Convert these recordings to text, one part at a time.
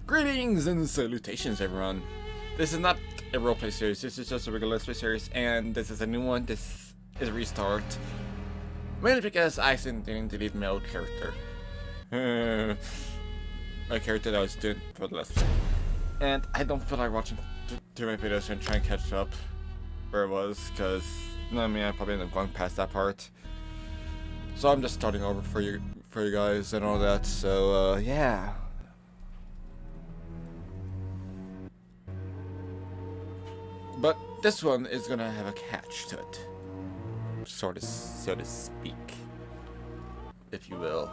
Greetings and salutations, everyone. This is not a roleplay series, this is just a regular Let's Play series, and this is a new one. This is a restart. Mainly because I accidentally deleted my old character. My character that I was doing for the Let's Play. And I don't feel like watching through my videos and trying to catch up where it was, because, I mean, I probably ended up going past that part. So I'm just starting over for you guys and all that, so, yeah. But this one is gonna have a catch to it, so to speak, if you will.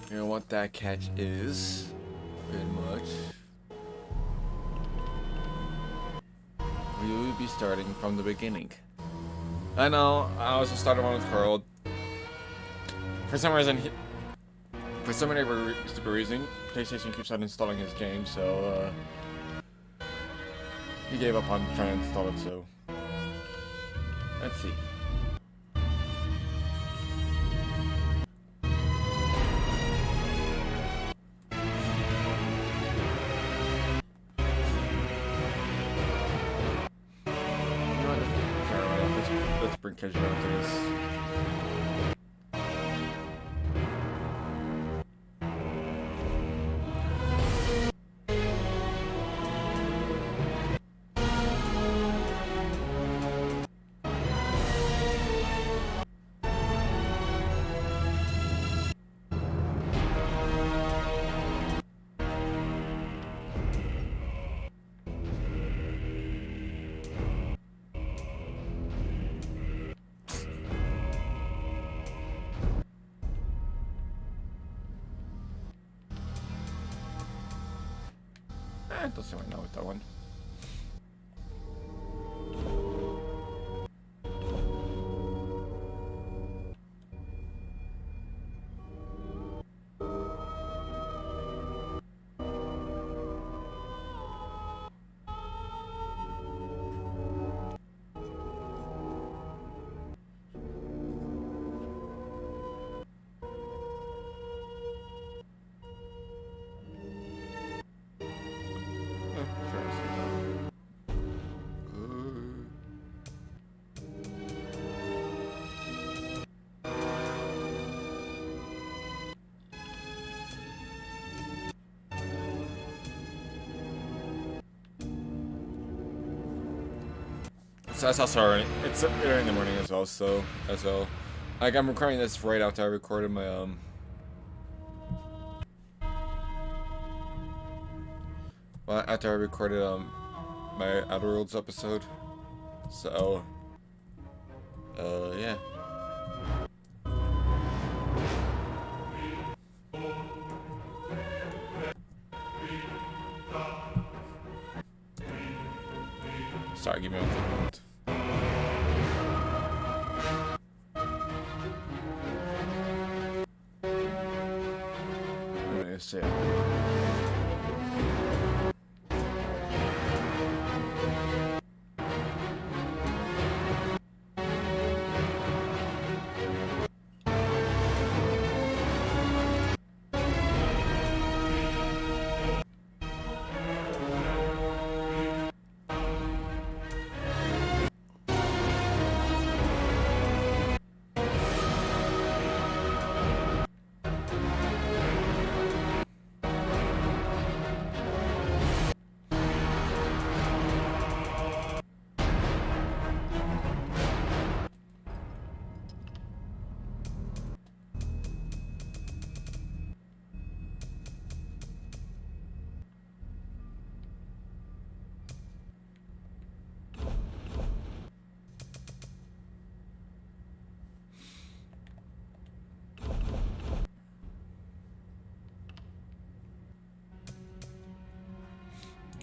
You know what that catch is, pretty much. We will be starting from the beginning. I know, I was just starting one with Carl. For some reason, for some stupid reason, PlayStation keeps on installing his game, so he gave up on trying to install it, so let's see. You know what, let's bring casual to this. It doesn't really know with that one. So that's also already, it's early in the morning as well, so, like, I'm recording this right after I recorded my, well, after I recorded, my Outer Worlds episode, so, yeah. Sorry, give me 1 moment. Let me see.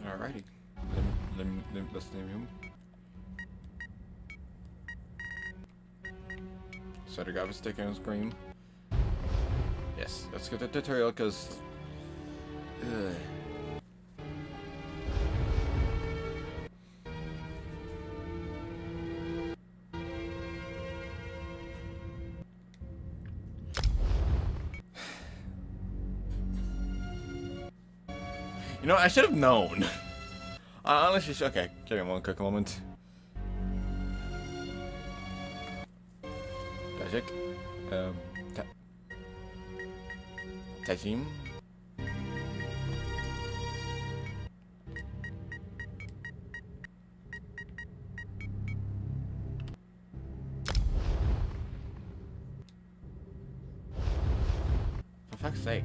Alrighty. Let's name him. So the guy was sticking on screen. Yes, let's get the tutorial, because... You know, I should have known. I honestly should. Okay, give me one quick moment. Magic. Tajim. For fuck's sake.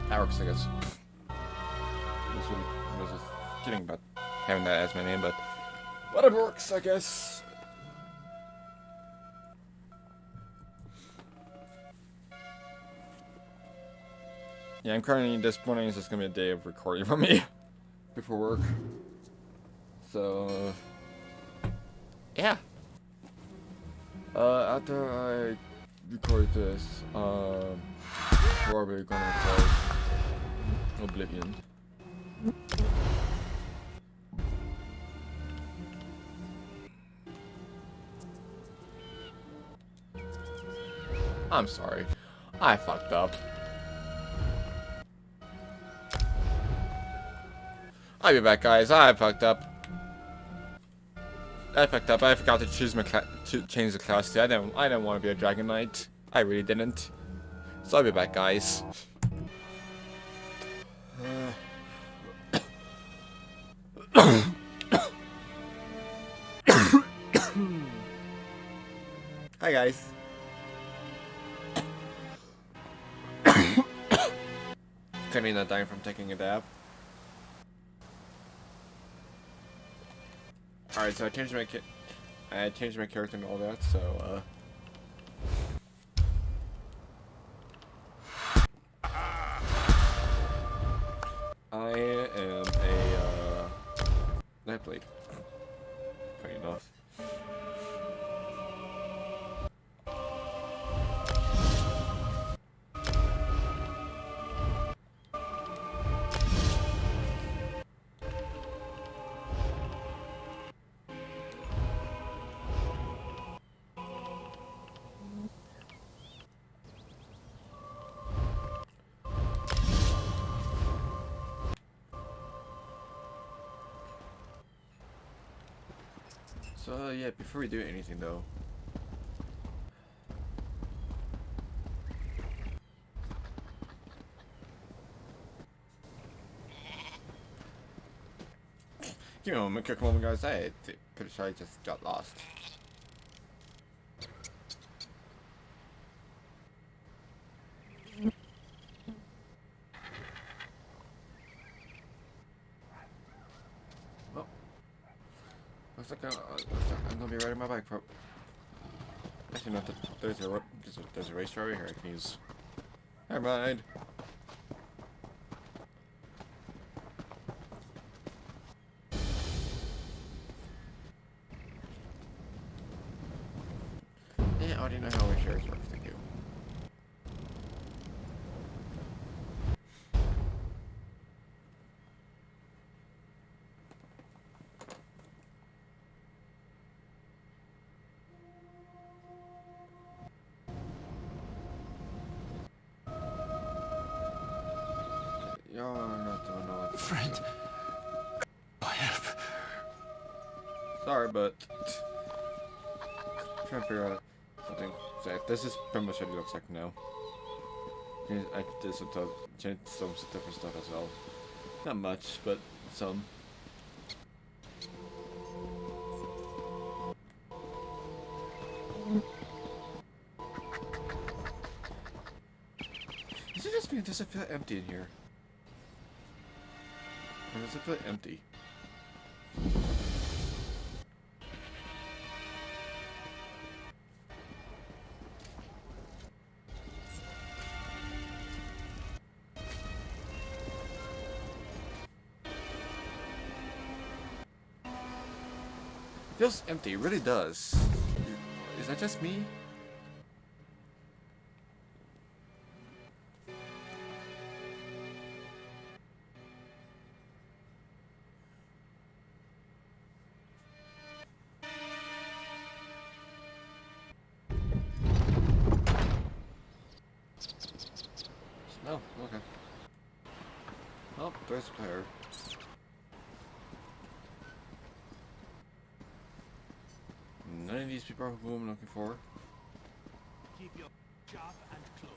That works, I guess. Was just kidding about having that as my name, but whatever works, I guess. Yeah, I'm currently, this morning is just gonna be a day of recording for me before work. So, yeah. After I record this, probably gonna play Oblivion. I'm sorry. I fucked up. I'll be back, guys. I fucked up. I forgot to choose my change the class to. I didn't want to be a Dragon Knight. I really didn't. So I'll be back, guys. Hi, guys. Currently not dying from taking a dab. Alright, so I changed my character and all that, so I am a Nightblade. Funny enough. So yeah, before we do anything though, give me a quick moment, guys. I pretty sure I just got lost. Well, looks like I'm gonna be riding my bike for. Actually, no, there's a race over here I can use. Never mind. Yeah, I already know how insurance works. Thank you. You're not doing all that. Friend, I have. Sorry, but I'm trying to figure out something. So this is pretty much what it looks like now. I did some change some different stuff as well. Not much, but some. Is it just me? Does it feel empty in here? Or does it feel empty? feels empty, it really does. Is that just me? No, okay. Oh, there's a player. None of these people are who I'm looking for. Keep your sharp and close.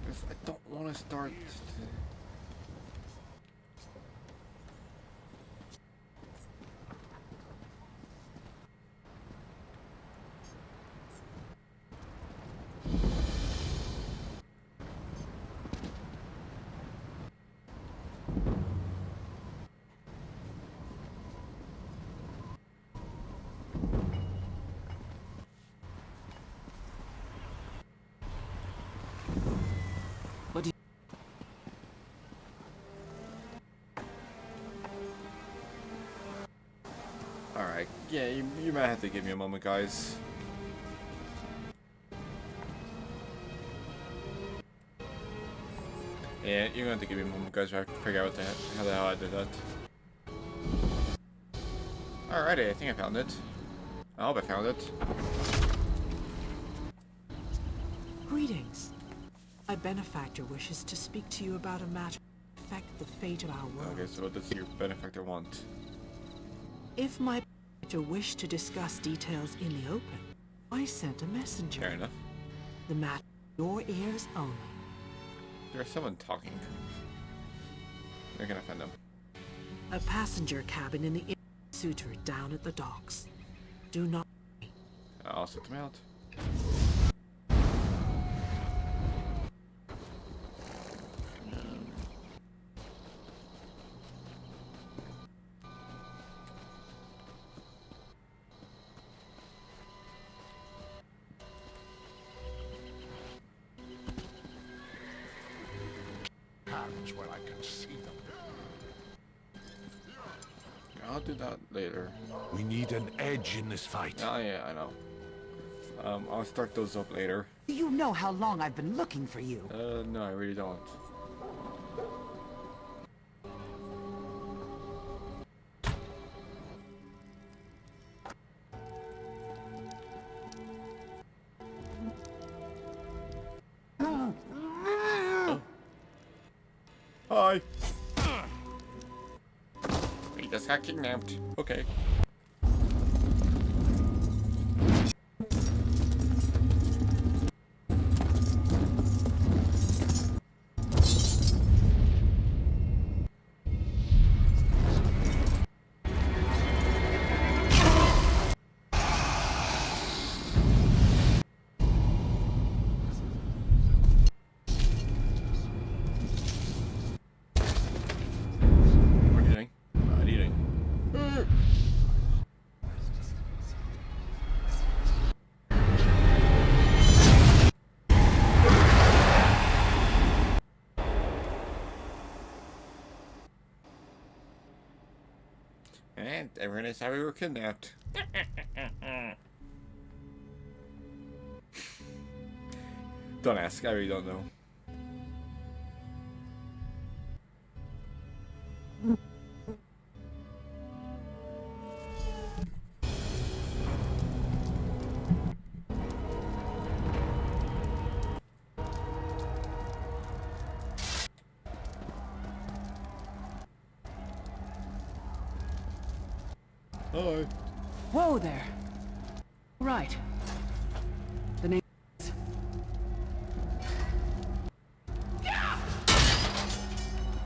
Because I don't want to start. What do you... Alright, yeah, you might have to give me a moment, guys. Yeah, you're gonna have to give me a moment, guys, so I can figure out how the hell I did that. Alrighty, I think I found it. I hope I found it. Greetings. My benefactor wishes to speak to you about a matter that affects the fate of our world. Okay, so what does your benefactor want? If my benefactor wished to discuss details in the open, I sent a messenger. Fair enough. The matter your ears only. There's someone talking. Where can I find them? A passenger cabin in the Suitor down at the docks. Do not... I'll set them out. Hands where I can see them. I'll do that later. We need an edge in this fight. Oh yeah, I know. I'll start those up later. Do you know how long I've been looking for you? No, I really don't. Oh. Hi. We just got kidnapped. Okay. What are you doing? Not eating. And everyone is how we were kidnapped. Don't ask, I really don't know. Hi. Whoa there. Right. The name is...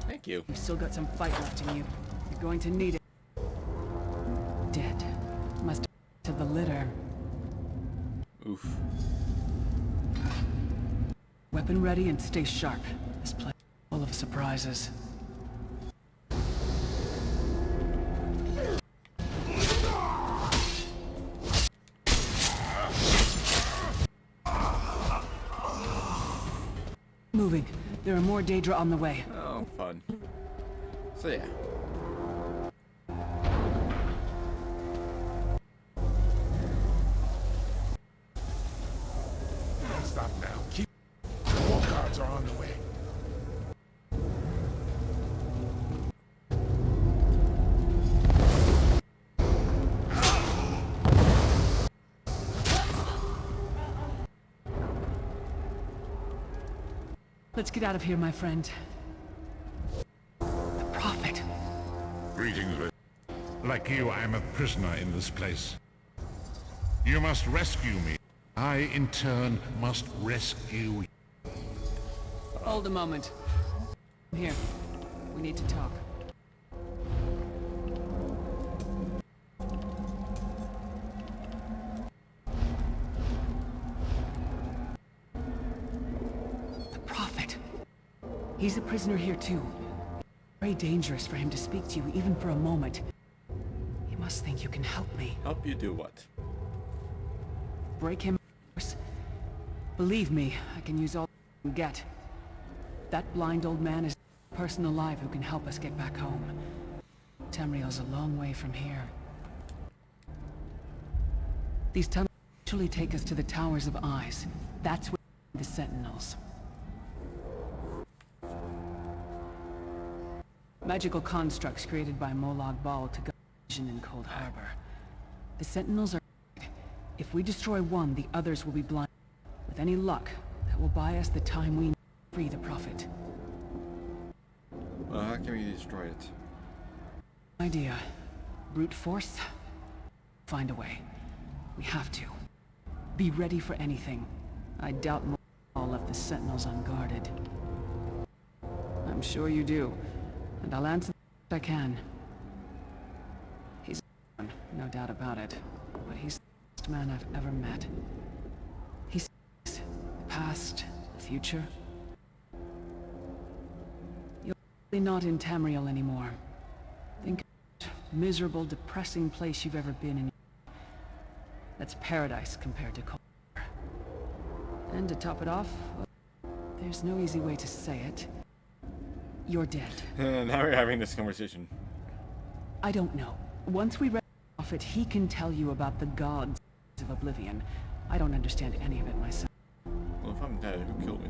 Thank you. You've still got some fight left in you. You're going to need it. Dead. Must have to the litter. Oof. Weapon ready and stay sharp. This place is full of surprises. Moving. There are more Daedra on the way. Oh, fun. So yeah. Don't stop now. Keep. More guards are on the way. Let's get out of here, my friend. The Prophet. Greetings, Red. Like you, I am a prisoner in this place. You must rescue me. I, in turn, must rescue you. Hold a moment. Here. We need to talk. The Prophet. He's a prisoner here too. Very dangerous for him to speak to you even for a moment. You must think you can help me. Help you do what? Break him, of course. Believe me, I can use all I can get. That blind old man is the person alive who can help us get back home. Tamriel's a long way from here. These tunnels actually take us to the Towers of Eyes. That's where the Sentinels. Magical constructs created by Molag Bal to guard vision in Cold Harbor. The Sentinels are... If we destroy one, the others will be blind. With any luck, that will buy us the time we need to free the Prophet. Well, how can we destroy it? Idea. Brute force? Find a way. We have to. Be ready for anything. I doubt Molag left the Sentinels unguarded. I'm sure you do. And I'll answer the best I can. He's a no doubt about it. But he's the best man I've ever met. He sees the past, the future. You're probably not in Tamriel anymore. Think of that miserable, depressing place you've ever been in. That's paradise compared to Cold Harbor. And to top it off, well, there's no easy way to say it. You're dead. And now we're having this conversation. I don't know. Once we read the Prophet, he can tell you about the gods of Oblivion. I don't understand any of it myself. Well, if I'm dead, who killed me?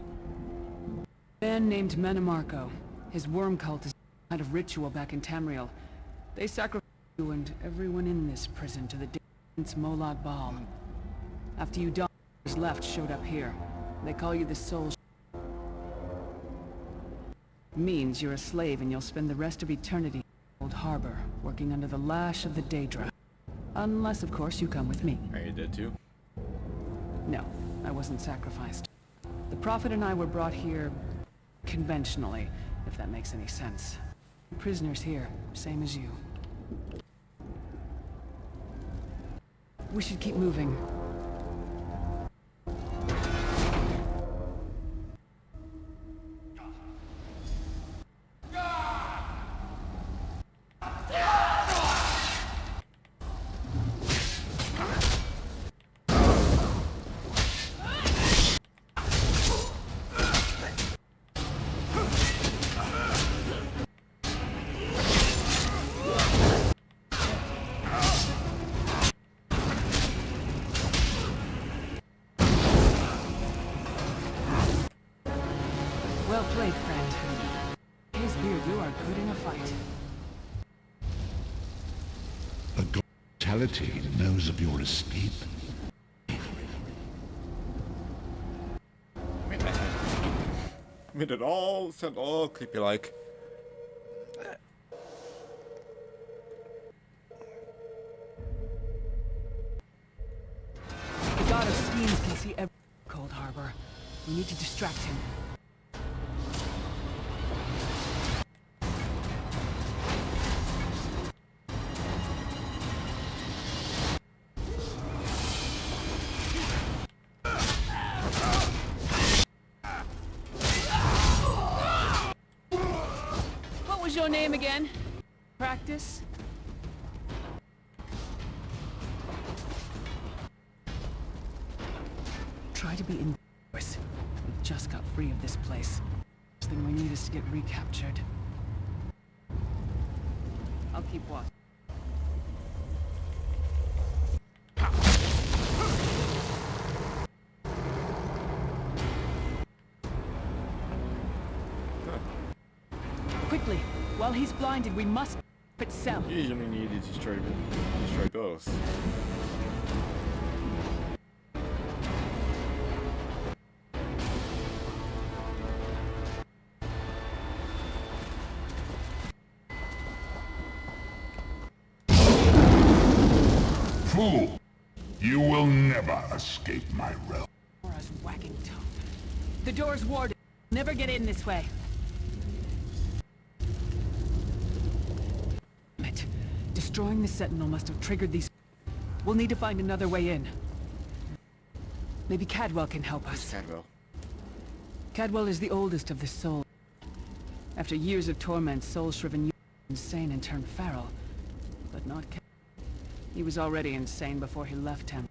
A man named Manamarco. His worm cult is a kind of ritual back in Tamriel. They sacrifice you and everyone in this prison to the Prince Molag Bal. After you die, who's left showed up here. They call you the Soul. Means you're a slave and you'll spend the rest of eternity in Cold Harbor, working under the lash of the Daedra. Unless, of course, you come with me. Are you dead too? No, I wasn't sacrificed. The Prophet and I were brought here conventionally, if that makes any sense. Prisoners here, same as you. We should keep moving. Well played, friend. His beard, you are good in a fight. A god mortality knows of your escape. Made it all sound all creepy like. The god of schemes can see every Cold Harbor. We need to distract him. What was your name again? Practice? Try to be indoors. We just got free of this place. Last thing we need is to get recaptured. I'll keep watch. Quickly, while he's blinded, we must but Cell. You usually need to destroy ghosts. Fool! You will never escape my realm. Aura's wagging tongue. The door's warded. Never get in this way. Destroying the Sentinel must have triggered these... We'll need to find another way in. Maybe Cadwell can help us. Cadwell. Cadwell is the oldest of the Soul. After years of torment, Soul-shriven insane and turned feral. But not Cadwell. He was already insane before he left him.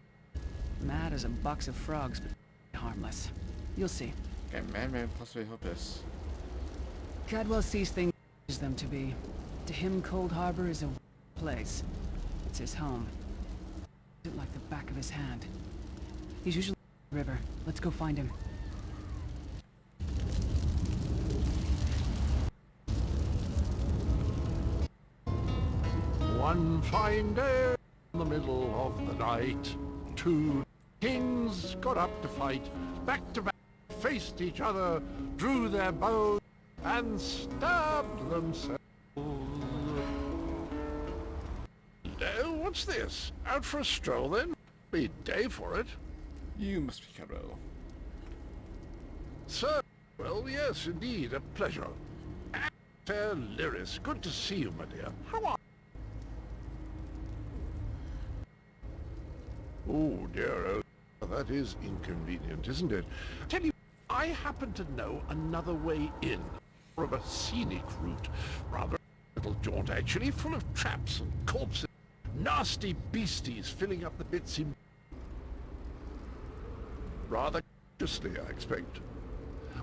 Mad as a box of frogs, but harmless. You'll see. Can Madman possibly help us? Cadwell sees things as them to be. To him, Cold Harbor is a place. It's his home. It's like the back of his hand. He's usually in the river. Let's go find him. One fine day in the middle of the night, two kings got up to fight. Back to back, faced each other, drew their bows, and stabbed themselves. What's this? Out for a stroll then? Be day for it. You must be Cadwell. Sir, well, yes, indeed, a pleasure. Fair Lyris, good to see you, my dear. How are you? Oh, dear, oh, that is inconvenient, isn't it? Tell you, I happen to know another way in. More of a scenic route. Rather a little jaunt, actually, full of traps and corpses. Nasty beasties filling up the bits in... Rather cautiously, I expect.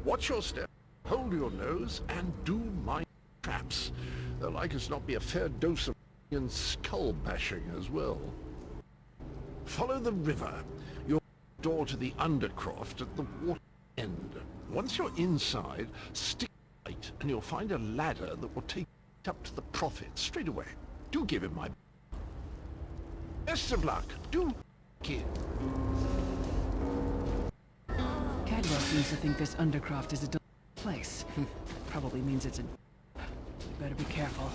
Watch your step, hold your nose, and do mind traps. There'll like as not be a fair dose of and skull bashing as well. Follow the river. Your door to the Undercroft at the water end. Once you're inside, stick right, and you'll find a ladder that will take you up to the Prophet straight away. Do give him my... Best of luck. Do kid. Cadwell seems to think this Undercroft is a place. Probably means it's a... You better be careful.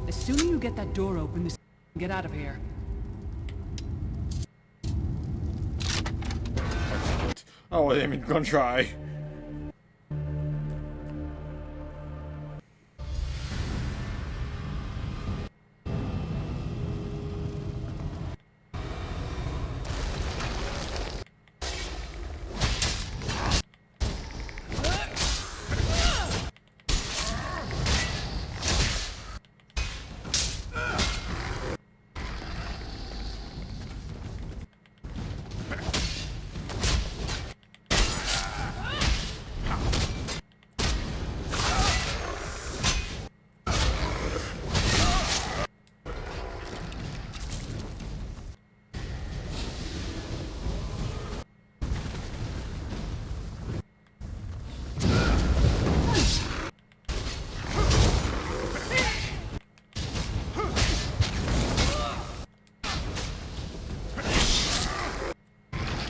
The sooner you get that door open, the sooner you get out of here. Oh, I didn't even gonna try.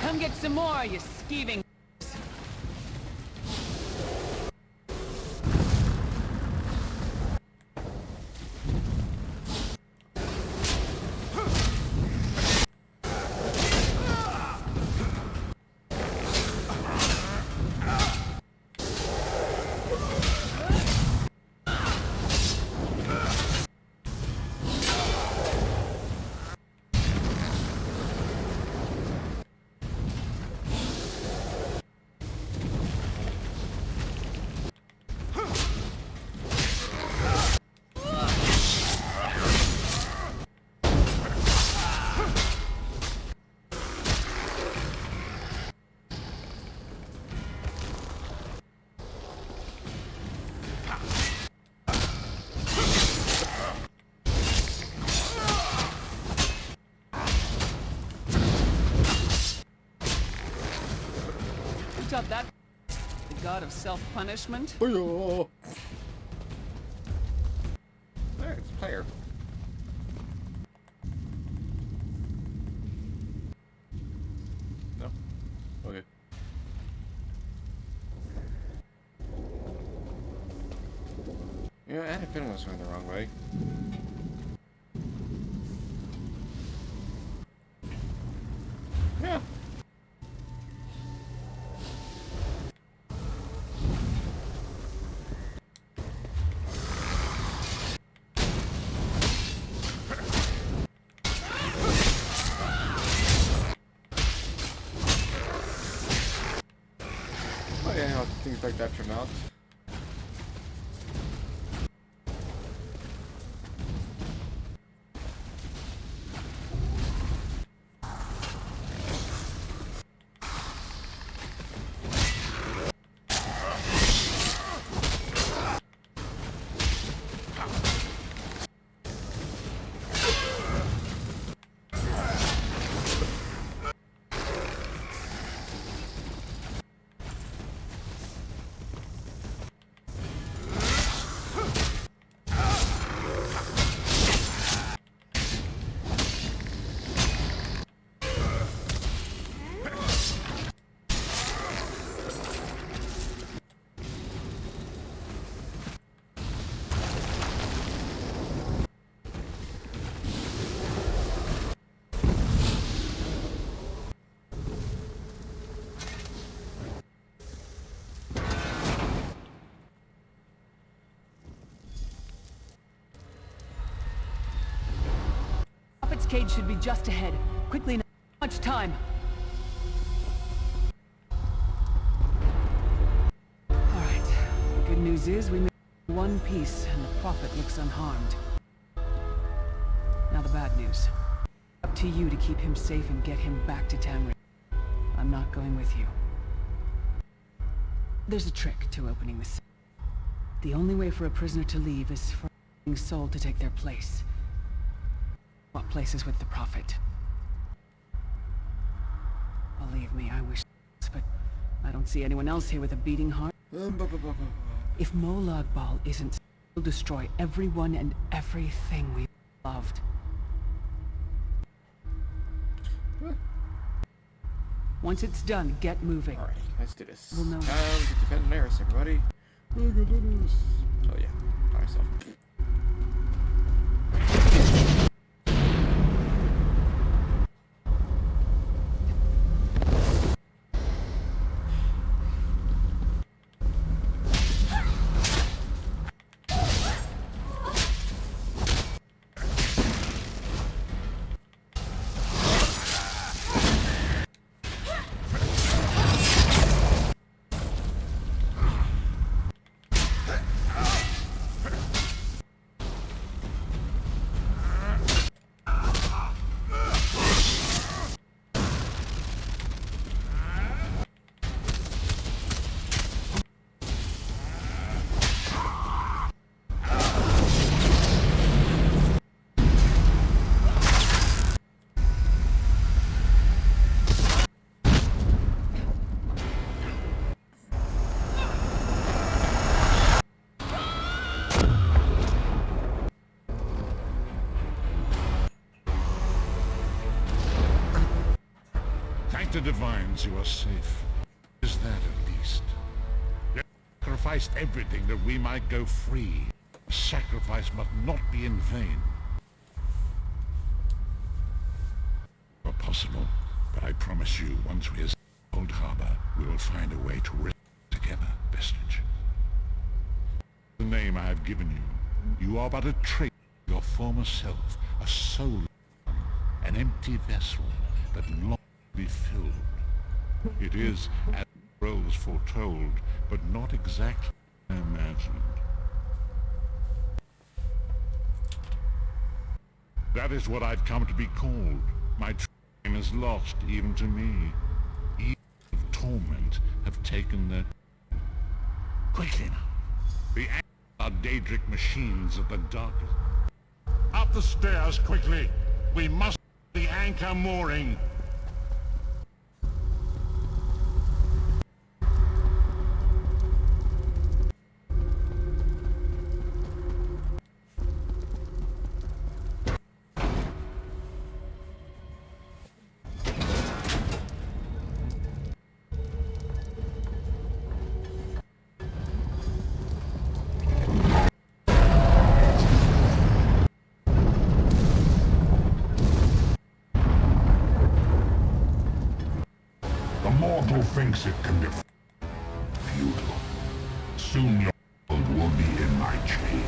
Come get some more, you skeeving... shot that... The god of self-punishment? Oh, there, it's a player. No? Okay. Yeah, I had a feeling I was going the wrong way. Yeah. Oh yeah, how things like that turn out. Prophet's cage should be just ahead. Quickly, not much time. Alright. The good news is we made one piece and the Prophet looks unharmed. Now the bad news. Up to you to keep him safe and get him back to Tamriel. I'm not going with you. There's a trick to opening this. The only way for a prisoner to leave is for a soul to take their place. What place is with the Prophet? Believe me, I wish, but I don't see anyone else here with a beating heart. If Molag Bal isn't, we'll destroy everyone and everything we loved. Once it's done, get moving. Alright, let's do this. We'll know. Time to defend Laris, everybody. Look at this. Oh yeah, by myself. The divines, you are safe. Is that at least? You sacrificed everything that we might go free. Sacrifice must not be in vain. Not possible, but I promise you, once we escape Old Harbor, we will find a way to rest together, Vestige. The name I have given you, you are but a trait of your former self, a soul, an empty vessel that longs be filled. It is, as Rose foretold, but not exactly as imagined. That is what I've come to be called. My train is lost even to me. Years of torment have taken their... Quickly now. The are Daedric machines of the darkest. Up the stairs, quickly! We must the anchor mooring! Cyrodiil thinks it can be futile. Soon your world will be in my chains.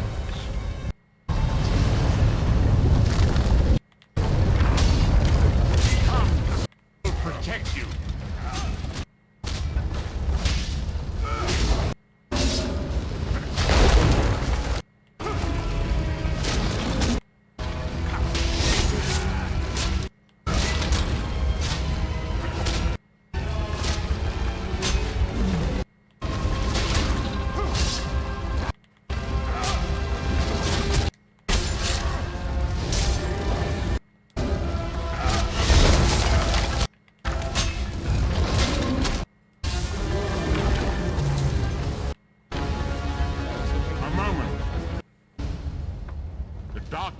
Come! I'll protect you!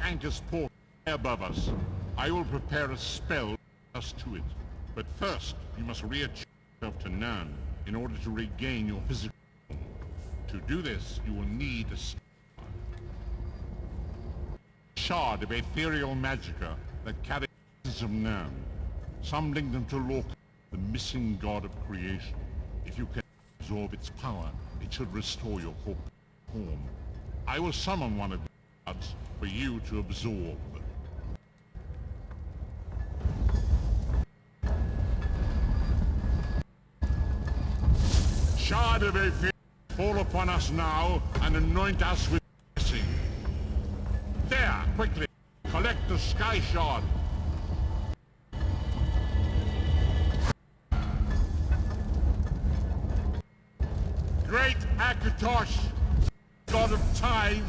Anchor's port above us. I will prepare a spell to get us to it. But first, you must reattune yourself to Nirn in order to regain your physical form. To do this, you will need a shard of ethereal magicka that carries the essence of Nirn. Some link them to Lorkhan, the missing god of creation. If you can absorb its power, it should restore your corpse form. I will summon one of the gods for you to absorb. Shard of Aether, fall upon us now and anoint us with blessing. There, quickly, collect the Sky Shard. Great Akatosh, god of time,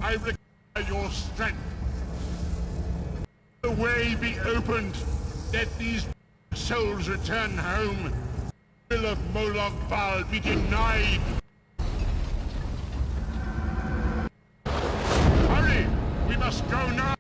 I require your strength. The way be opened. Let these souls return home. The will of Molag Bal be denied. Hurry! We must go now!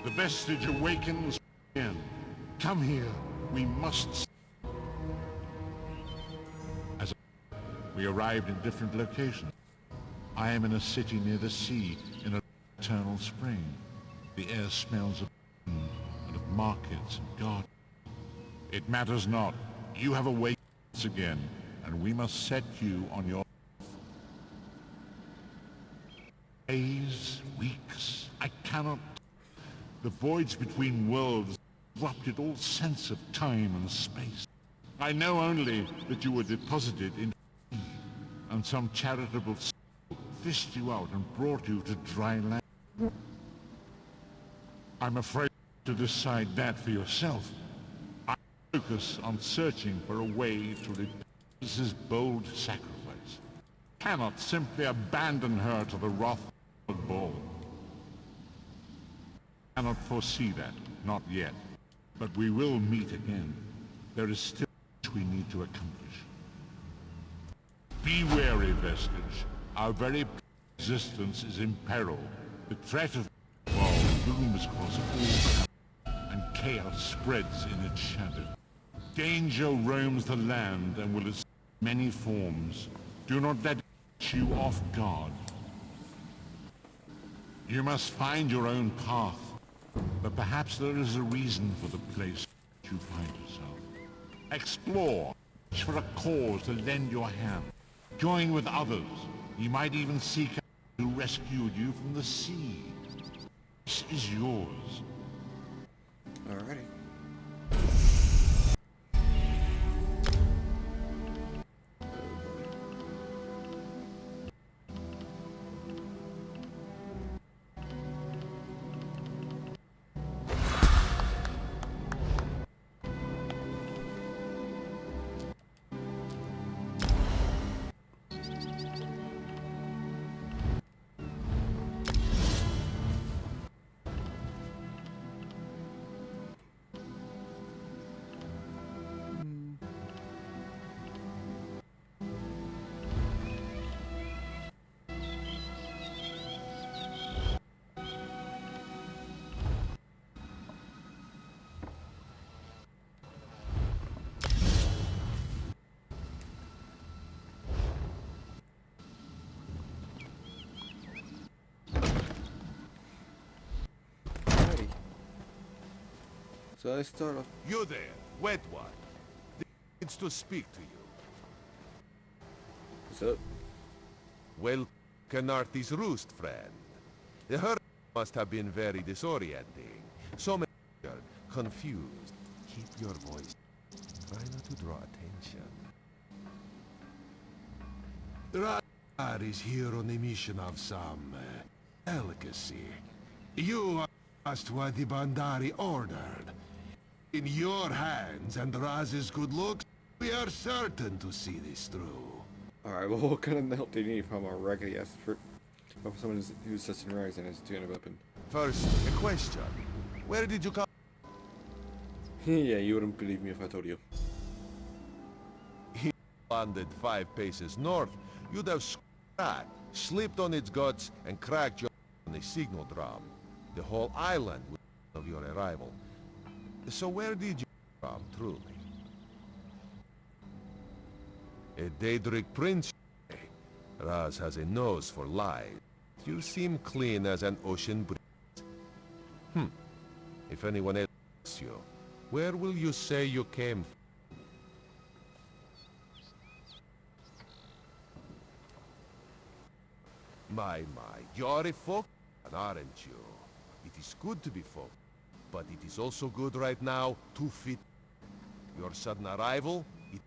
The vestige awakens again. Come here. We must... As we arrived in different locations. I am in a city near the sea, in an eternal spring. The air smells of and of markets and gardens. It matters not. You have awakened once again, and we must set you on your... Days, weeks, I cannot... The voids between worlds corrupted all sense of time and space. I know only that you were deposited in sea, and some charitable soul fished you out and brought you to dry land. I'm afraid to decide that for yourself. I focus on searching for a way to repay Mrs. bold sacrifice. Cannot simply abandon her to the wrath of Ball. Cannot foresee that, not yet. But we will meet again. There is still much we need to accomplish. Be wary, Vestige. Our very existence is in peril. The threat of Ball looms across all, and chaos spreads in its shadow. Danger roams the land and will assume many forms. Do not let it catch you off guard. You must find your own path. But perhaps there is a reason for the place you find yourself. Explore. Search for a cause to lend your hand. Join with others. You might even seek out who rescued you from the sea. This is yours. Alrighty. So I start off. You there, wet one. Needs to speak to you. What's up? Well, Canarthi's roost, friend. The hurt must have been very disorienting. So many are confused. Keep your voice. Try not to draw attention. Radar is here on a mission of some delicacy. You asked what the Bandari ordered. In your hands and Raz's good looks, we are certain to see this through. Alright, well, what kind of help do you need from a raggedy ass from someone who's such in rags and has a 200 weapon? First, a question. Where did you come? Yeah, you wouldn't believe me if I told you. He landed 5 paces north. You'd have slipped on its guts, and cracked your on the signal drum. The whole island would of your arrival. So where did you come from, truly? A Daedric prince? Raz has a nose for lies. You seem clean as an ocean breeze. If anyone else asks you, where will you say you came from? My, you're a folk, aren't you? It is good to be folk, but it is also good right now to fit. Your sudden arrival, it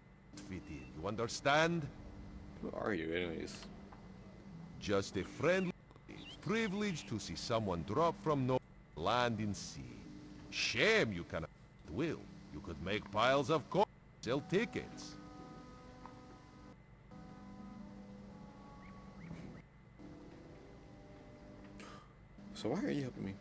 fit in. You understand? Who are you, anyways? Just a friendly, privilege to see someone drop from no land in sea. Shame you cannot will. You could make piles of coins, sell tickets. So why are you helping me?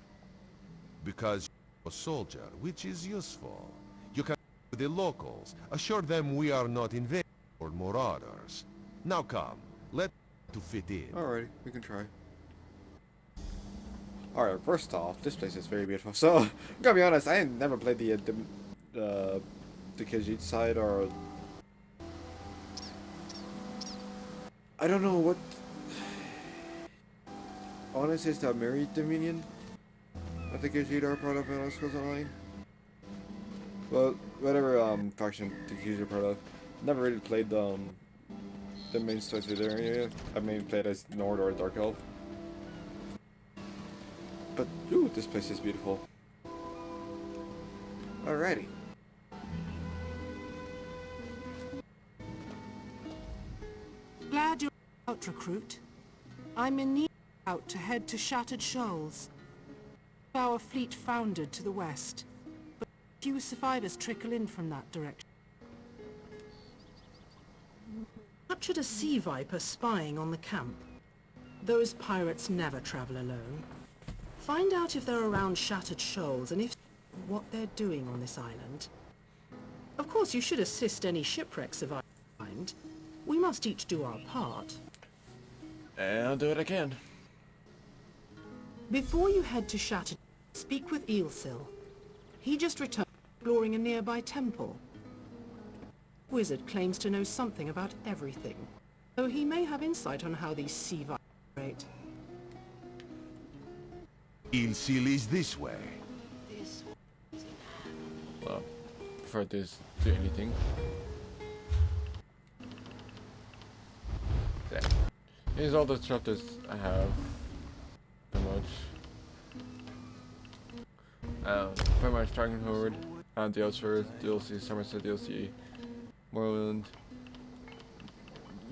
Because you're a soldier, which is useful. You can with the locals, assure them we are not invaders or marauders. Now come, let's to fit in. Alrighty, we can try. Alright, first off, this place is very beautiful. So, I'm gonna be honest, I ain't never played the Khajiit side, or I don't know what. Honestly, it's the Married Dominion. I think Khajiit are part of Elder Scrolls Online. Well, whatever faction the Khajiit are part of. Never really played the main stories through there. Yeah, I mainly played as Nord or Dark Elf. But ooh, this place is beautiful. Alrighty. Glad you're out, recruit. I'm in need out to head to Shattered Shoals. Our fleet foundered to the west, but few survivors trickle in from that direction. Captured a sea viper spying on the camp. Those pirates never travel alone. Find out if they're around Shattered Shoals, and if what they're doing on this island. Of course, you should assist any shipwreck survivors find. We must each do our part. And I'll do it again. Before you head to Shattered, speak with Eelsil. He just returned exploring a nearby temple. Wizard claims to know something about everything, though he may have insight on how these sea vipers operate. Eelsil is this way. Well, before I do anything. There. Here's all the chapters I have. Pretty much Dragonhoard, the Outskirts, DLC, Somerset DLC, Morrowind.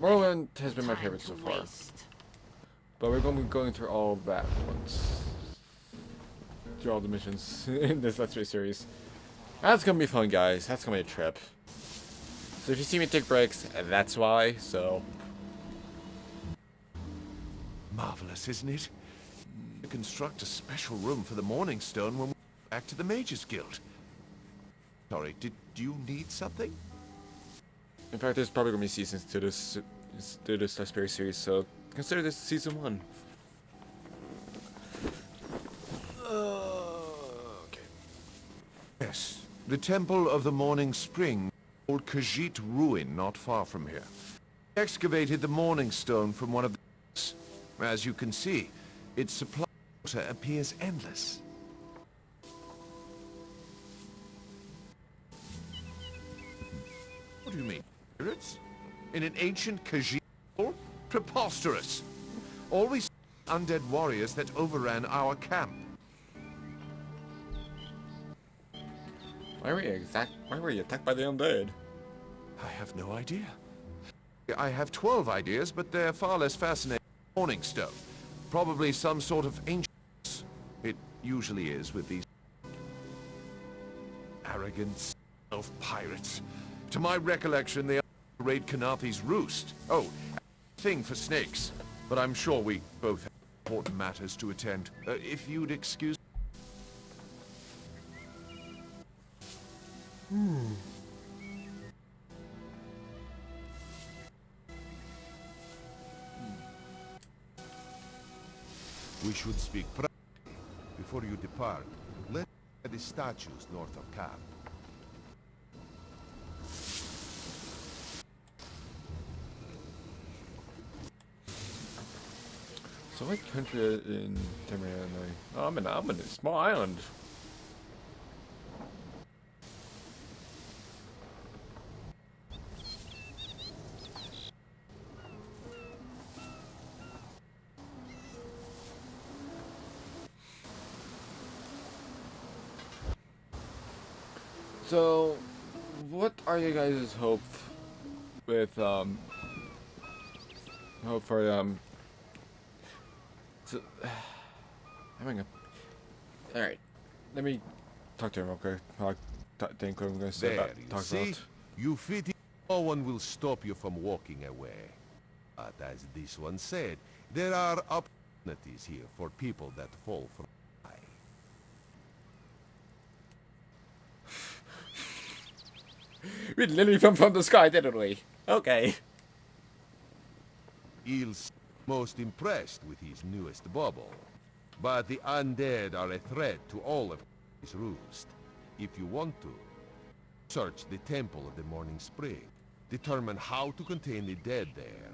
Morrowind has been my favorite so far. But we're going to be going through all of that once. Through all the missions in this Let's Play series. That's going to be fun, guys. That's going to be a trip. So if you see me take breaks, that's why, so. Marvelous, isn't it? You construct a special room for the Morning Stone when we go back to the Mages Guild. Sorry, did you need something? In fact, there's probably going to be seasons to this Let's Play series, so consider this season 1. Okay. Yes, the Temple of the Morning Spring, old Khajiit ruin not far from here. We excavated the Morning Stone from one of the... As you can see, its supply water appears endless. What do you mean? Pirates? In an ancient Khajiit? Preposterous! Always undead warriors that overran our camp. Why were you attacked by the undead? I have no idea. I have 12 ideas, but they're far less fascinating than Morningstone. Probably some sort of ancient... It usually is with these arrogant self-pirates. To my recollection, they raid Kanathe's roost. Oh, thing for snakes. But I'm sure we both have important matters to attend. If you'd excuse... We should speak privately. Before you depart, let's look at the statues north of camp. So what country in Terminator? Oh, I'm in a small island. So, what are you guys' hope with hope for so, having a all right? Let me talk to him real quick. Think what I'm gonna say There, about you talk see? about. You fit in. No one will stop you from walking away. But as this one said, there are opportunities here for people that fall from high. We literally fell from the sky, didn't we? Okay. Il's most impressed with his newest bauble. But the undead are a threat to all of his roost. If you want to, search the Temple of the Morning Spring. Determine how to contain the dead there.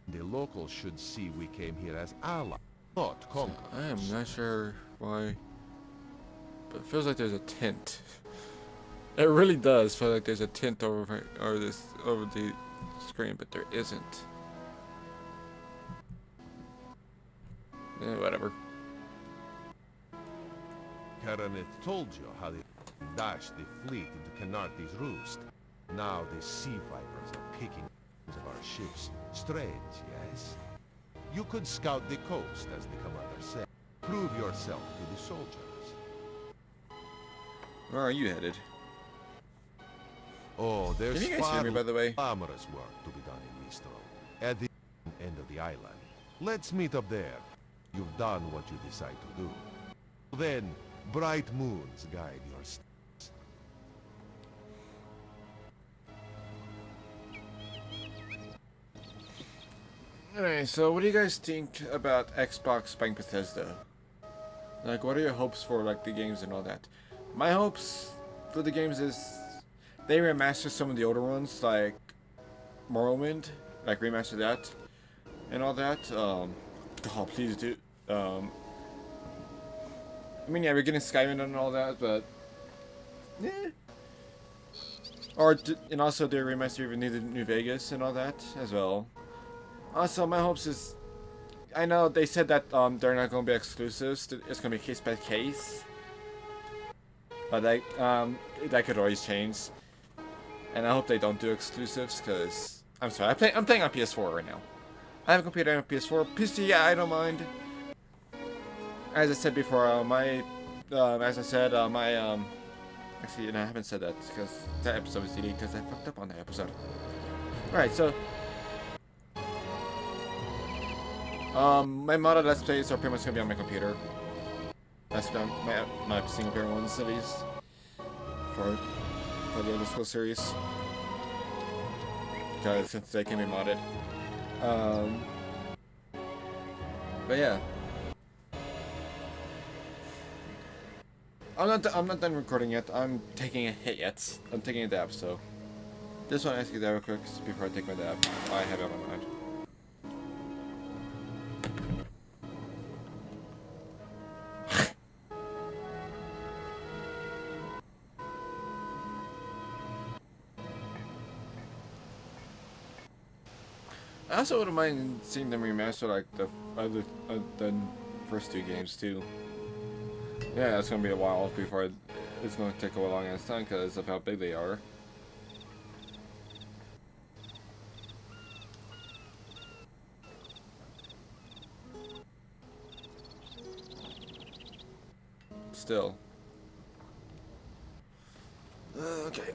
The locals should see we came here as allies, not conquerors. I am not sure why, but it feels like there's a tint. It really does feel like there's a tint over the screen, but there isn't. Yeah, whatever. Karaneth told you how they dashed the fleet into Khenarthi's roost. Now the sea vipers are picking of our ships. Strange, yes? You could scout the coast, as the commander said. Prove yourself to the soldiers. Where are you headed? Oh, there's Can you guys hear me, by the way? glamorous work to be done in Mistral, at the end of the island. Let's meet up there. You've done what you decide to do. Then, bright moons guide your steps. Alright, so what do you guys think about Xbox buying Bethesda? Like, what are your hopes for, like, the games and all that? My hopes for the games is they remaster some of the older ones, like Morrowind, like remaster that and all that. Oh, please do. I mean, yeah, we're getting Skyrim and all that, but yeah. And also they remaster even New Vegas and all that as well. Also, my hopes is, I know they said that they're not going to be exclusives. It's going to be case by case, but that could always change. And I hope they don't do exclusives, because I'm sorry, I'm playing on PS4 right now. I have a computer on PS4. PC, yeah, I don't mind. As I said before, actually, no, I haven't said that because that episode was deleted because I fucked up on that episode. Alright, so my modded Let's Plays are pretty much gonna be on my computer. That's my single player ones at least for the Elder Scrolls series. Because since they can be modded. But yeah. I'm not done recording yet. I'm taking a hit yet. I'm taking a dab, so just want to ask you that real quick before I take my dab. I have it on my mind. I also wouldn't mind seeing them remaster like the other the first two games too. Yeah, it's gonna be a while before it's gonna take a long ass time because of how big they are. Still. Okay.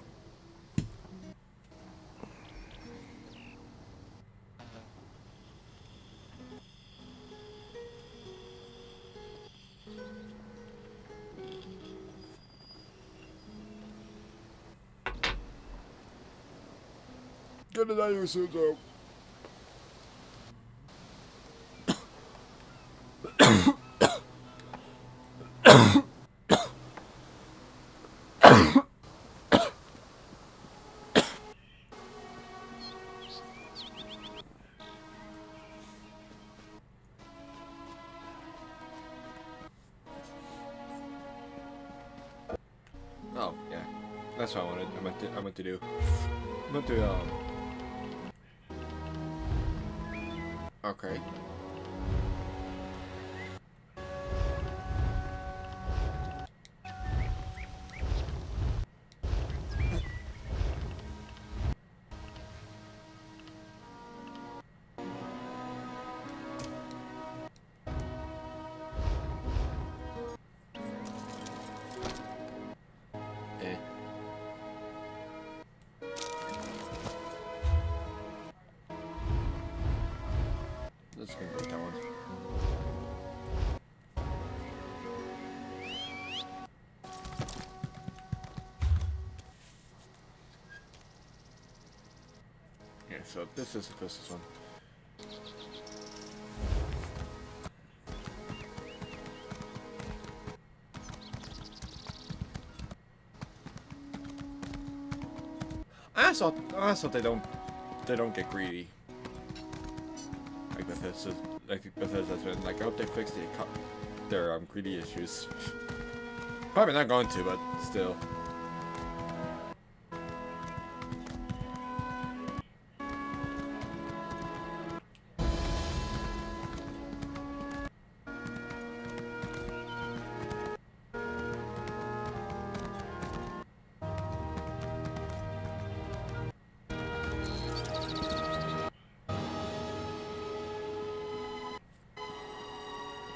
Get it out of your suit, though. Oh, yeah. That's what I wanted. I meant to do. I meant to, okay. Eh. Let's go with that one. Yeah, so this is the closest one. I also they don't get greedy. Like Bethesda's been like, I hope they fix their greedy issues. Probably not going to, but still.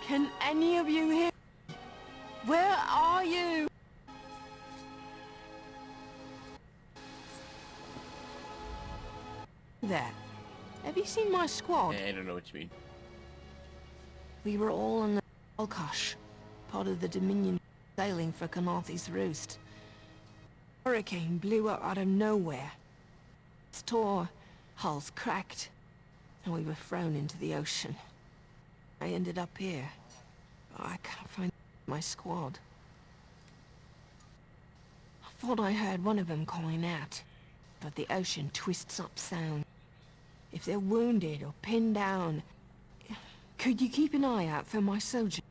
Can any of you hear? Where are you? There. Have you seen my squad? I don't know what you mean. We were all on the Alkosh, part of the Dominion sailing for Canarthy's Roost. Hurricane blew up out of nowhere. It's tore, hulls cracked, and we were thrown into the ocean. I ended up here. I can't find my squad. I thought I heard one of them calling out, but the ocean twists up sound. If they're wounded or pinned down, could you keep an eye out for my soldiers?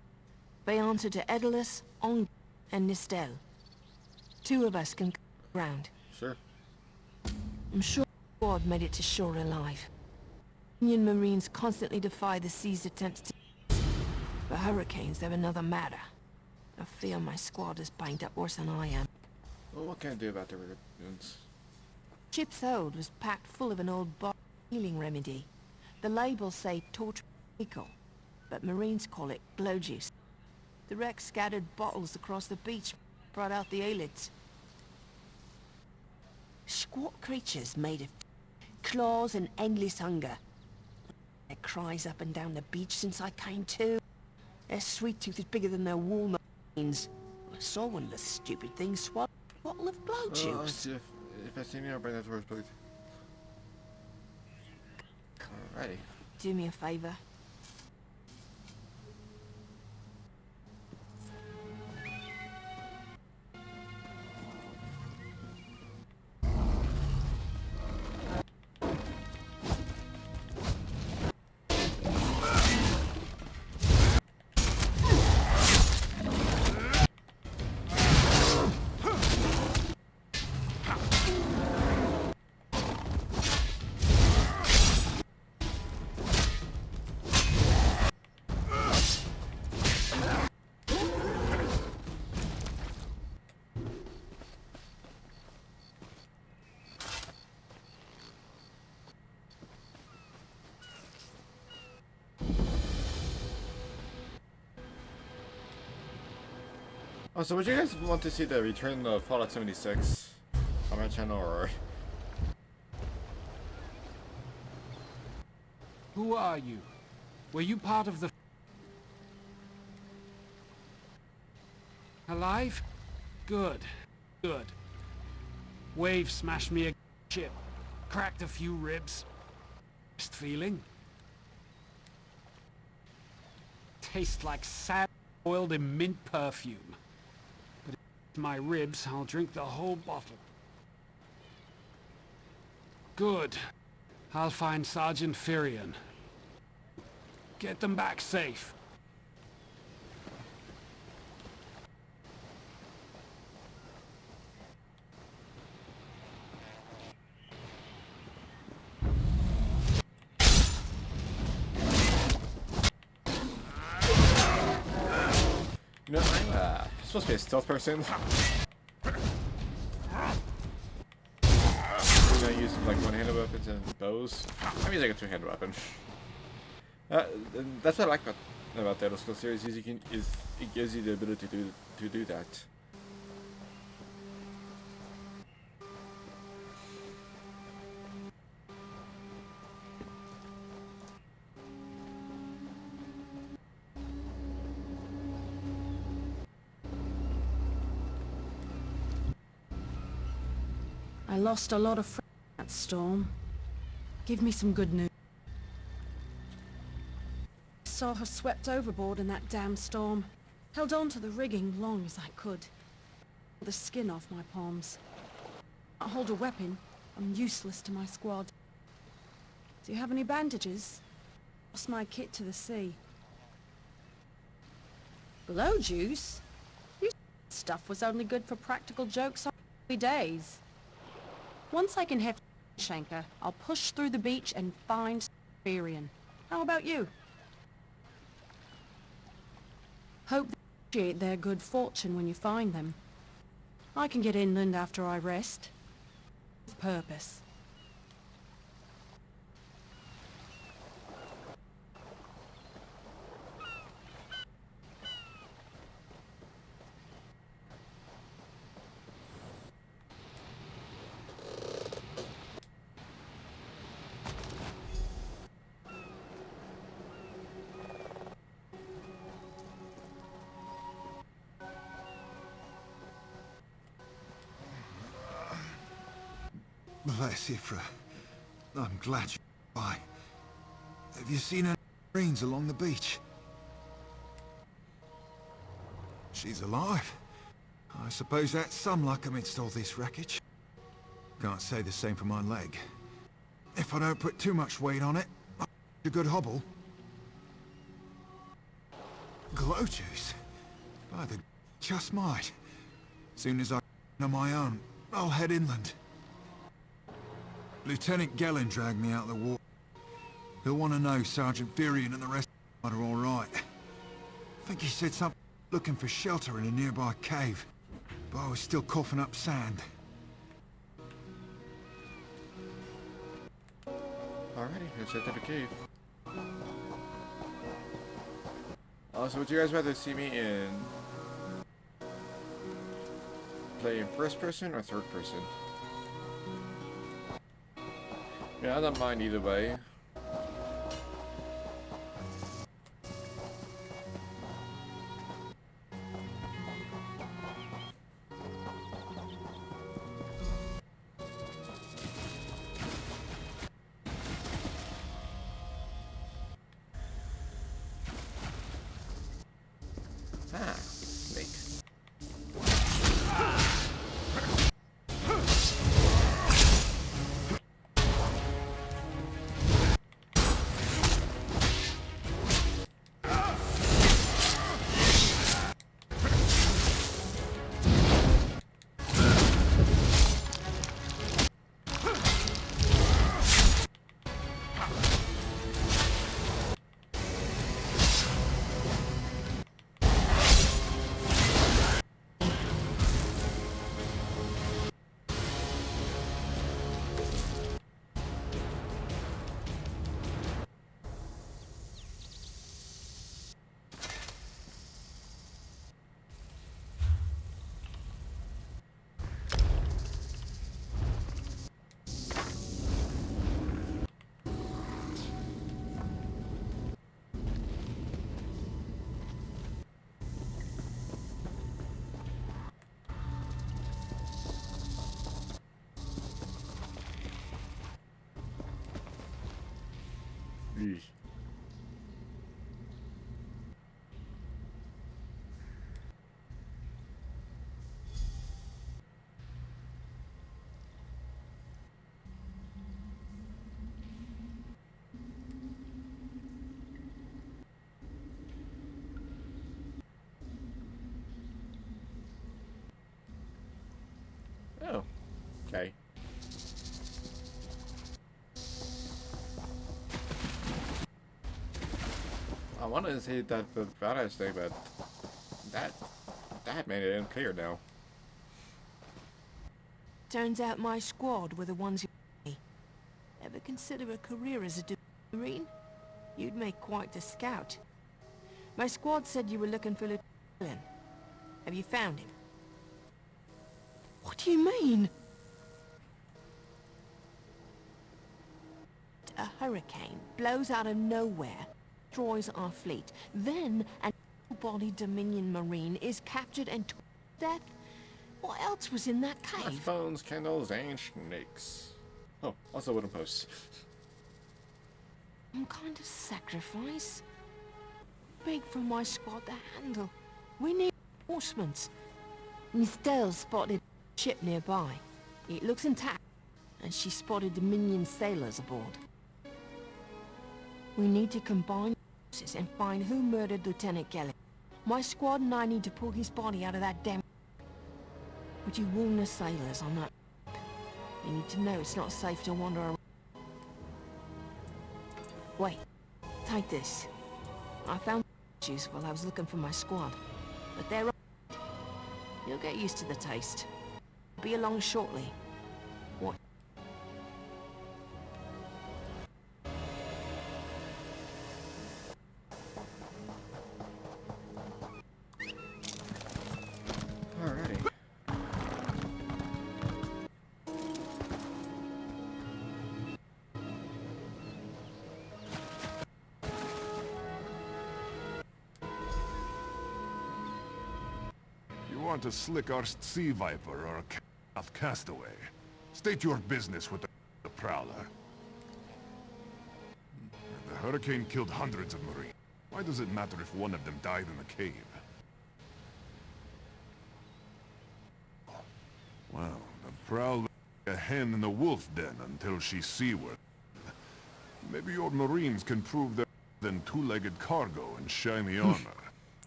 They answer to Edalus, Ong, and Nistel. 2 of us can ground. Sure. I'm sure the squad made it to shore alive. Union Marines constantly defy the sea's attempts to... The hurricanes, they're another matter. I fear my squad is banged up worse than I am. Well, what can I do about the wounds? Ship's hold was packed full of an old healing remedy. The labels say torch pickle, but Marines call it glow juice. The wreck scattered bottles across the beach, brought out the eyelids. Squat creatures made of claws and endless hunger. Their cries up and down the beach since I came to. Their sweet tooth is bigger than their walnut veins. I saw one of the stupid things swallow a bottle of blow juice. If I see me, I'll bring that to her, please. Alrighty. Do me a favor. Also, would you guys want to see the return of Fallout 76 on my channel, or? Who are you? Were you part of the... Alive? Good. Good. Wave smashed me a ship. Cracked a few ribs. Best feeling? Tastes like sand boiled in mint perfume. But if it's my ribs, I'll drink the whole bottle. Good. I'll find Sergeant Firion. Get them back safe. You know, I'm supposed to be a stealth person. I'm gonna use like one-handed weapons and bows. I'm using a two-handed weapon. That's what I like about the Elder Scrolls series is it gives you the ability to do that. I lost a lot of friends in that storm. Give me some good news. I saw her swept overboard in that damn storm. Held on to the rigging long as I could. The skin off my palms. Can't hold a weapon. I'm useless to my squad. Do you have any bandages? Lost my kit to the sea. Blow juice? You stuff was only good for practical jokes on early days. Once I can heft Shanker, I'll push through the beach and find Firion. How about you? Hope they appreciate their good fortune when you find them. I can get inland after I rest. With purpose. Bless Ifra. I'm glad you're fine. Have you seen any Marines along the beach? She's alive. I suppose that's some luck amidst all this wreckage. Can't say the same for my leg. If I don't put too much weight on it, I'll a good hobble. Glow juice? By the just might. Soon as I on my own, I'll head inland. Lieutenant Gellin dragged me out of the water. He'll want to know Sergeant Firion and the rest are all right. I think he said something looking for shelter in a nearby cave, but I was still coughing up sand. Alrighty, let's head to the cave. Also, would you guys rather see me in play in first person or third person? Yeah, I don't mind either way. Ah, snake. Oh, okay. I wanted to say that the badass thing, but that made it unclear now. Turns out my squad were the ones who... Ever consider a career as a Marine? You'd make quite the scout. My squad said you were looking for Lieutenant Glenn. Have you found him? What do you mean? A hurricane blows out of nowhere, destroys our fleet. Then an able-bodied Dominion Marine is captured and tortured to death. What else was in that cave? Phones, candles, and snakes. Oh, also wooden posts. Some kind of sacrifice? Big for my squad to handle. We need reinforcements. Miss Dale spotted a ship nearby. It looks intact, and she spotted Dominion sailors aboard. We need to combine forces and find who murdered Lieutenant Kelly. My squad and I need to pull his body out of that damn... Would you warn the sailors on that? They need to know it's not safe to wander around. Wait, take this. I found juice while I was looking for my squad, but they're... You'll get used to the taste. I'll be along shortly. What? Alrighty. You want to slick our Sea Viper or a castaway? State your business with the Prowler. The hurricane killed hundreds of Marines. Why does it matter if one of them died in the cave? Well, the Prowler is a hen in the wolf den until she's seaworthy. Maybe your Marines can prove they're than two-legged cargo and shiny armor.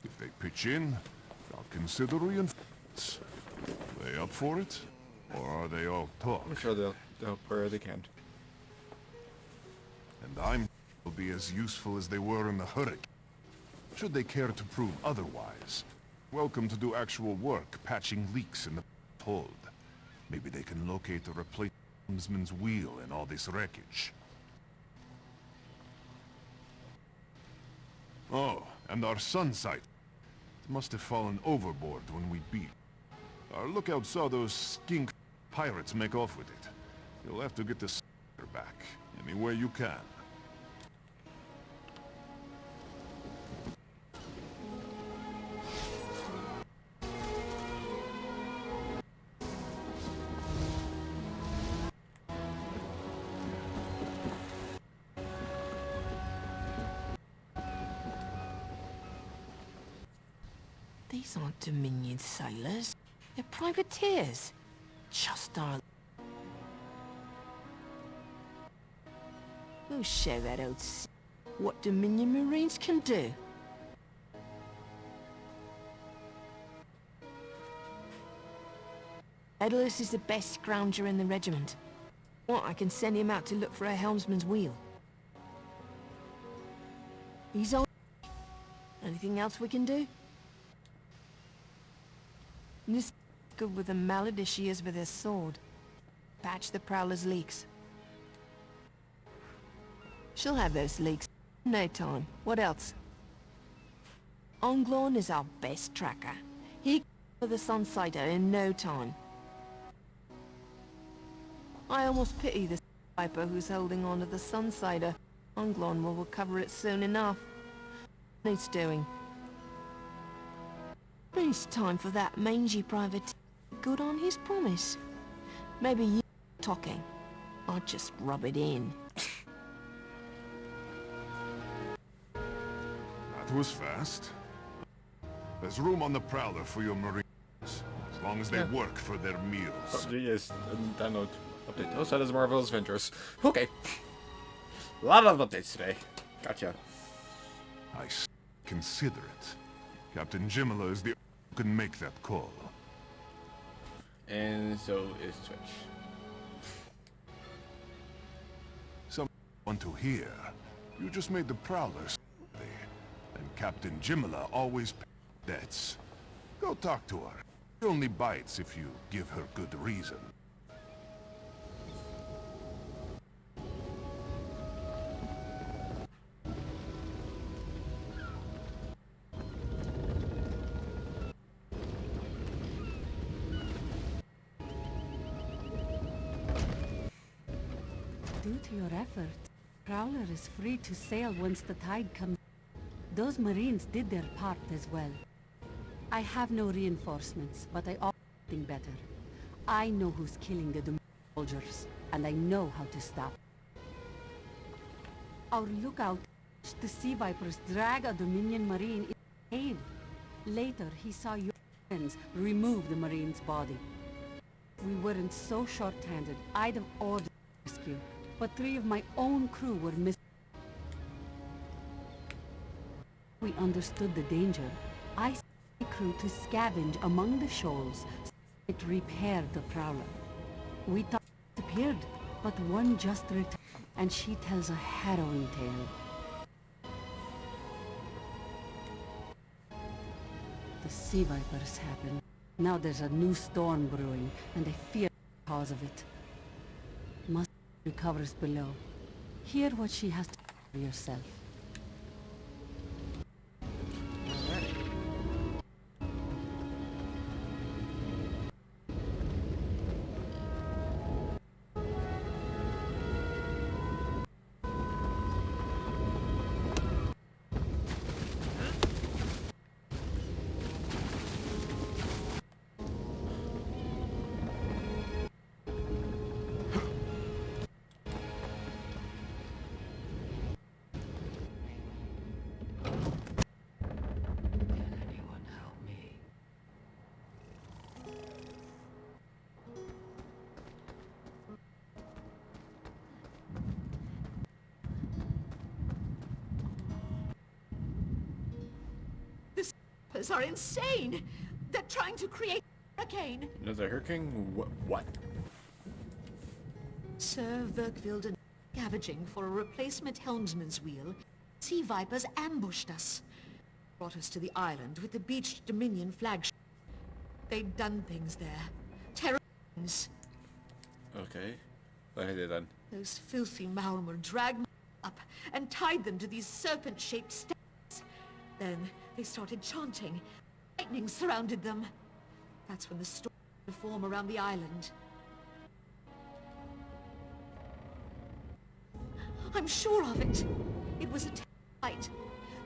If they pitch in, I'll consider reinforcements. Are they up for it? Or are they all talk? I'm sure they'll help where they can. And will be as useful as they were in the hurricane. Should they care to prove otherwise, welcome to do actual work patching leaks in the hold. Maybe they can locate a replacement's wheel in all this wreckage. Oh, and our sun sight. It must have fallen overboard when we beat. Our lookout saw those skink pirates make off with it. You'll have to get the sucker back, any way you can. These aren't Dominion sailors. They're privateers. Just our... We'll show that old what Dominion Marines can do. Daedalus is the best scrounger in the regiment. What, I can send him out to look for a helmsman's wheel. He's old. Anything else we can do? This good with a mallet as she is with her sword. Patch the Prowler's leaks. She'll have those leaks in no time. What else? Onglon is our best tracker. He can for the Sunsighter in no time. I almost pity the Viper who's holding on to the Sunsighter. Onglon will recover it soon enough. Needs doing. It's time for that mangy private good on his promise. Maybe you talking. I'll just rub it in. was fast. There's room on the Prowler for your Marines, as long as they work for their meals. PUBG is download update. Oh, so does Marvel's Avengers. Okay. A lot of updates today. Gotcha. Consider it. Captain Jimala is the who can make that call. And so is Twitch. Some want to hear. You just made the Prowler stay, and Captain Jimala always pays debts. Go talk to her. She only bites if you give her good reason. Due to your efforts, Prowler is free to sail once the tide comes. Those Marines did their part as well. I have no reinforcements, but I offer something better. I know who's killing the Dominion soldiers, and I know how to stop. Our lookout watched the Sea Vipers drag a Dominion Marine in the cave. Later, he saw your friends remove the Marine's body. If we weren't so short-handed, I'd have ordered rescue. But 3 of my own crew were missing. We understood the danger. I sent my crew to scavenge among the shoals so it repaired the Prowler. We thought it appeared, but one just returned, and she tells a harrowing tale. The Sea Vipers happened. Now there's a new storm brewing, and I fear the cause of it. Must recovers below. Hear what she has to say for yourself. Are insane! They're trying to create a hurricane! Another hurricane? What? Sir Verkvilden scavenging for a replacement helmsman's wheel. Sea Vipers ambushed us. Brought us to the island with the beached Dominion flagship. They'd done things there. Terrible things. Okay. What have they done? Those filthy Maormer dragged me up and tied them to these serpent-shaped stakes. Then they started chanting. Lightning surrounded them. That's when the storm began to form around the island. I'm sure of it. It was a terrible fight.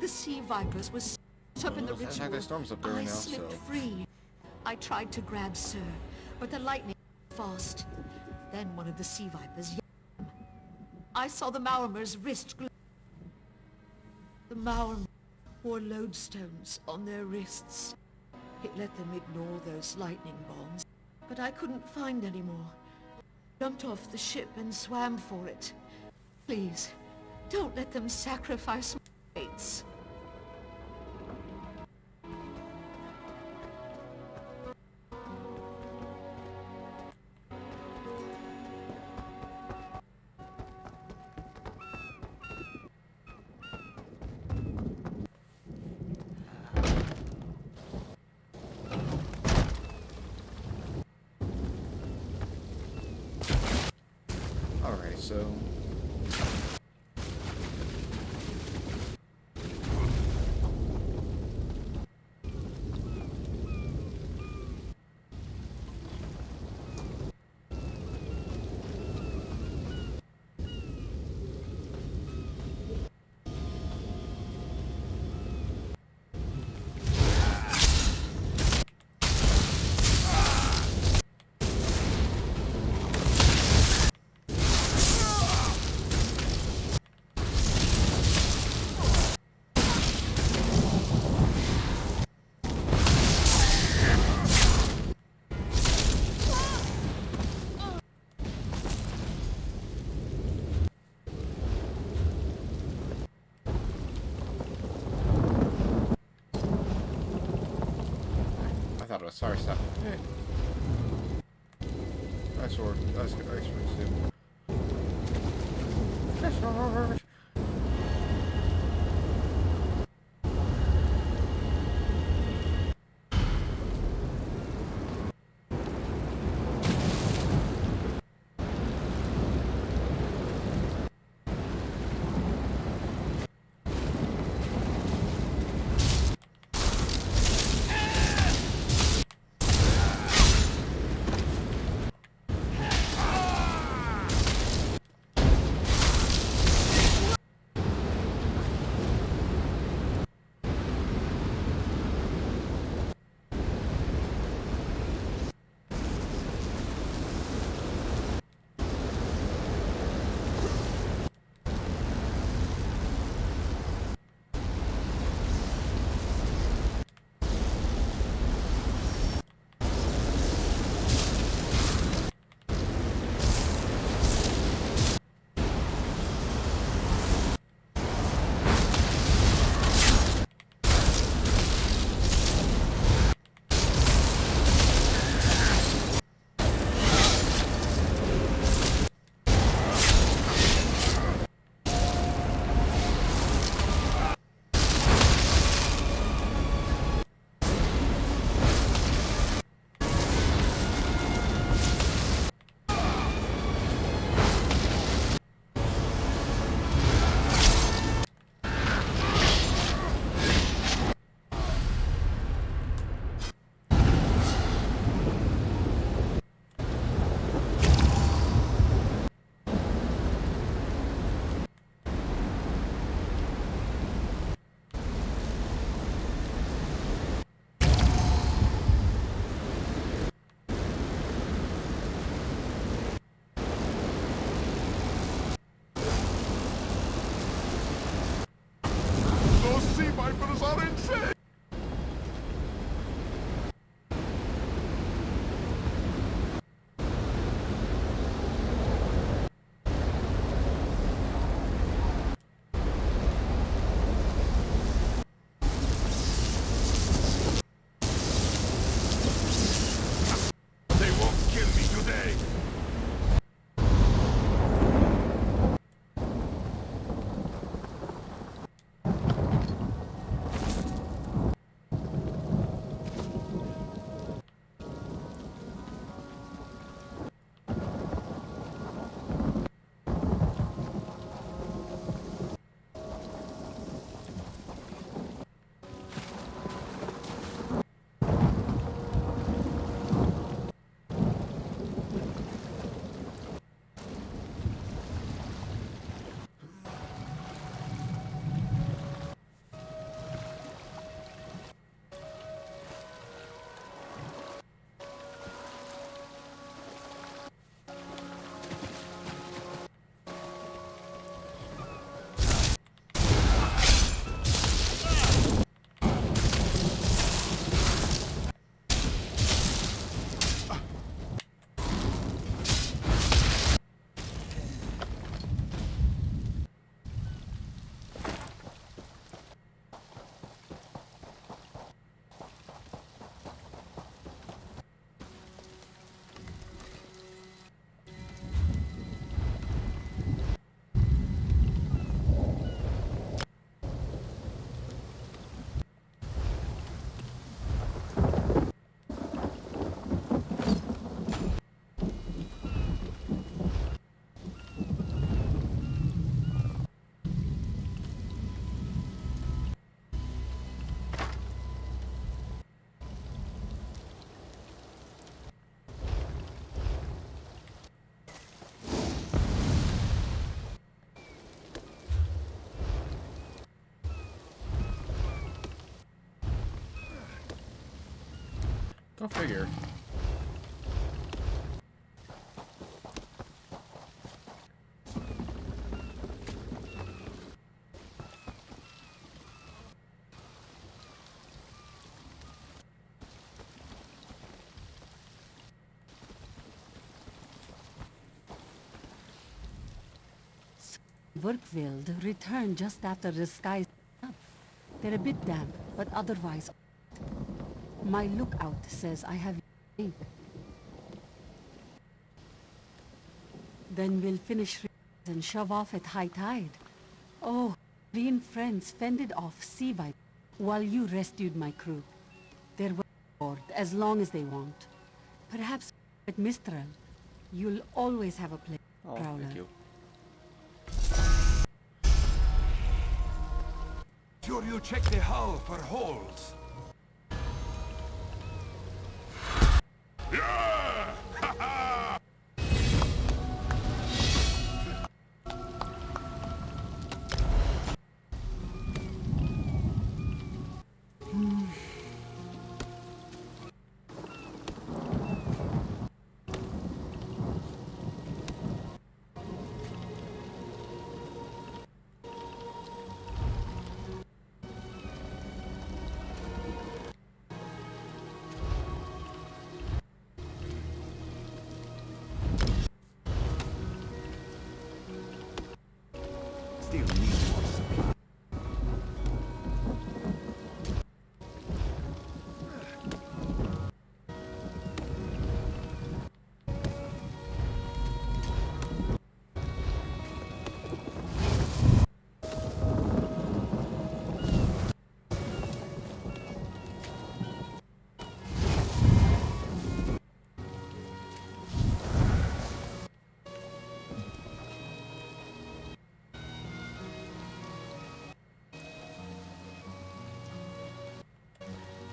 The Sea Vipers were swept up in the Sounds like ritual. the storm's up there I right now, slipped so... free. I tried to grab Sir, but the lightning was fast. Then one of the Sea Vipers yanked him. I saw the Maormer's wrist glow. The Maormer wore lodestones on their wrists. It let them ignore those lightning bombs, but I couldn't find any more. Jumped off the ship and swam for it. Please, don't let them sacrifice my mates. Alright, so... photo. Sorry, Seth. Hey. Nice sword. Nice sword. Nice sword. Those sea vipers are insane! They won't kill me today! Go figure. Burkveld returned just after the skies up. They're a bit damp, but otherwise... My lookout says I have eight. Then we'll finish and shove off at high tide. Oh, Korean friends fended off sea viper while you rescued my crew. They're well aboard as long as they want. Perhaps at Mistral, you'll always have a place, Oh, Prowler. thank you. Sure you check the hull for holes. Still need more supply.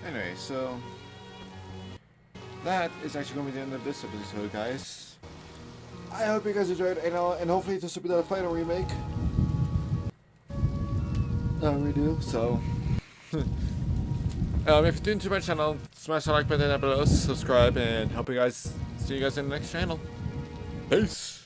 Anyway, so that is actually going to be the end of this episode, guys. I hope you guys enjoyed, and hopefully this will be the final remake. We do, so. If you're new to my channel, smash the like button down below, subscribe, and hope you guys see you guys in the next channel. Peace!